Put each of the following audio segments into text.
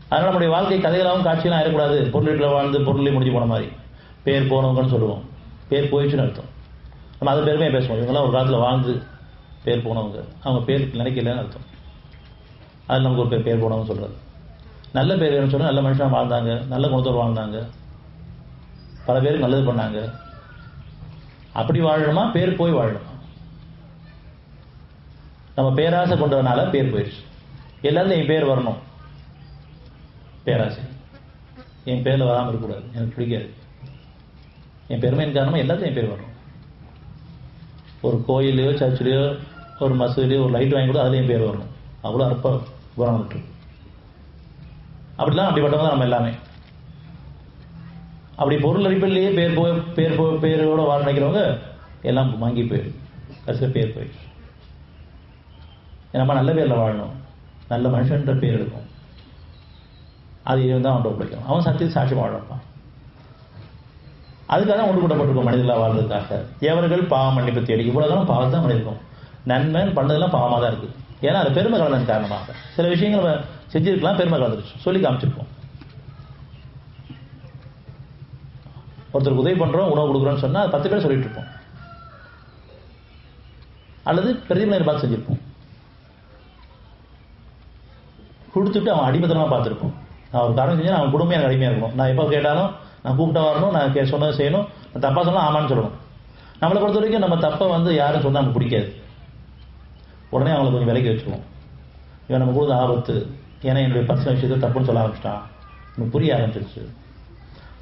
அதனால் நம்முடைய வாழ்க்கை கதைகளாகவும் காட்சியெல்லாம் ஆயிடக்கூடாது. பொருளில் வாழ்ந்து பொருளை முடிஞ்சு போன மாதிரி பேர் போனவங்கன்னு சொல்லுவோம். பேர் போயிடுச்சுன்னு அர்த்தம். நம்ம அது பெருமையாக பேசுவோம். இவங்கெல்லாம் ஒரு காலத்தில் வாழ்ந்து பேர் போனவங்க, அவங்க பேர் நினைக்கலன்னு அர்த்தம். அது நமக்கு ஒரு பேர் போனவங்க சொல்கிறது. நல்ல பேர் வேணும்னு சொன்னால் நல்ல மனுஷனாக வாழ்ந்தாங்க, நல்ல குணத்தோடு வாழ்ந்தாங்க, பல பேருக்கு நல்லது பண்ணாங்க. அப்படி வாழணுமா, பேர் போய் வாழணுமா? நம்ம பேராசை கொண்டதுனால பேர் போயிடுச்சு. எல்லாரும் என் பேர் வரணும், பேராசை. என் பேரில் வராமல் இருக்கக்கூடாது, எனக்கு பிடிக்காது. என் பெருமையின் காரணமாக எல்லாத்தையும் என் பேர் வரணும். ஒரு கோயிலையோ சர்ச்சிலையோ ஒரு மசூதிலையோ ஒரு லைட் வாங்கி கூட அதில் என் பேர் வரணும். அவ்வளோ அற்ப குணம் விட்டு அப்படிப்பட்டவங்க தான் நம்ம எல்லாமே. அப்படி பொருள் அடிப்படையிலேயே பேரோட வாழ நினைக்கிறவங்க எல்லாம் வாங்கி போயிடும். கடைசியில் பேர் போயிடுச்சு. நம்ம நல்ல பேரில் வாழணும், நல்ல மனுஷன்ற பேர் இருக்கும். அது தான் அவன் பிடிக்கும். அவன் சத்திய சாட்சி வாழப்பான். அதுக்காக ஒன்று கூட்டப்பட்டிருக்கும் மனிதர்களாக வாழ்றதுக்காக. எவர்கள் பாவம் மன்னிப்பு தேடி இவ்வளோதான் பாவம் தான் பண்ணியிருக்கோம். நன்மை பண்ணதெல்லாம் பாவமாக தான் இருக்குது. ஏன்னா அது பெருமை கலந்தன் காரணமாக சில விஷயங்கள் நம்ம செஞ்சிருக்கலாம், பெருமை கலந்துருச்சு, சொல்லி காமிச்சிருப்போம். ஒருத்தருக்கு உதவி பண்ணுறோம், உணவு கொடுக்குறோன்னு சொன்னால் அது 10 பேர் சொல்லிட்டு இருப்போம். அல்லது பிரதிபலனை பார்த்து செஞ்சிருப்போம். கொடுத்துட்டு அவன் அடிமத்தனமாக பார்த்துருப்போம். நான் ஒரு காரணம் செஞ்சேன், அவன் குடும்பம் எனக்கு அடிமையாக இருக்கணும். நான் எப்போ கேட்டாலும் நான் கூப்பிட்டா வரணும், நான் சொன்னதை செய்யணும், நான் தப்பாக சொன்னால் ஆமான்னு சொல்லணும். நம்மளை பொறுத்த வரைக்கும் நம்ம தப்பை யாரும் சொன்னால் நமக்கு பிடிக்காது. உடனே அவங்களை கொஞ்சம் விலைக்கு வச்சுருவோம். இவன் நம்ம கூட ஆபத்து, ஏன்னா என்னுடைய பர்சனல் விஷயத்தை தப்புன்னு சொல்ல ஆரம்பிச்சிட்டான், நமக்கு புரிய ஆரம்பிச்சிருச்சு.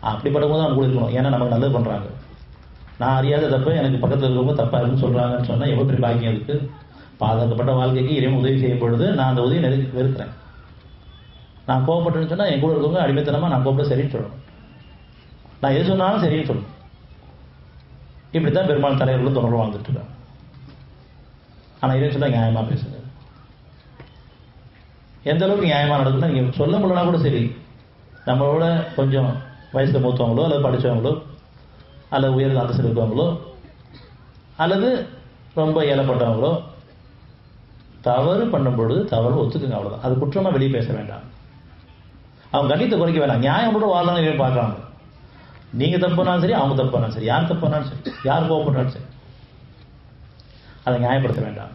அப்படிப்பட்டவங்க தான் நம்ம கூட இருக்கணும். ஏன்னா நமக்கு நல்லது பண்ணுறாங்க. நான் அறியாத தப்பை எனக்கு பக்கத்தில் இருக்கவங்க தப்பாக இருக்குன்னு சொல்கிறாங்கன்னு சொன்னால் எவ்வளோ பெரிய பாக்கியம் இருக்குது. பாதுகாக்கப்பட்ட வாழ்க்கைக்கு இறைவன் உதவி செய்யும் பொழுது நான் அந்த உதவி வெறுக்கிறேன். நான் கோவப்பட்டேன்னு சொன்னால் என் கூட இருக்கவங்க அடிமைத்தனமாக நான் கோவப்பட சரின்னு சொல்லணும். நான் எது சொன்னாலும் சரின்னு சொல்லணும். இப்படித்தான் பெரும்பாலும் தலைவர்களும் தொடர்பு வாழ்ந்துட்டு இருக்காங்க. ஆனால் இறைவன் சொன்னால் நியாயமாக பேசுங்க. எந்த அளவுக்கு நியாயமாக நடக்குதுன்னா, நீங்கள் சொல்ல முடியலனா கூட சரி, நம்மளோட கொஞ்சம் வயசில் மூத்தவங்களோ அல்லது படித்தவங்களோ அல்லது உயர் அந்தஸ்தில் இருக்கவங்களோ அல்லது ரொம்ப ஏழப்பட்டவங்களோ தவறு பண்ணும் பொழுது தவறு ஒத்துக்குங்க, அவ்வளோதான். அது குற்றமாக வெளியே பேச வேண்டாம். அவங்க கண்டித்தை குறைக்க வேண்டாம். நியாயம் கூட வாழலாம் பார்க்குறாங்க. நீங்கள் தப்பு பண்ணாலும் சரி, அவங்க தப்பு பண்ணாலும் சரி, யார் தப்பு பண்ணாலும் சரி, யார் கோவப்பட்டாலும் சரி, அதை நியாயப்படுத்த வேண்டாம்.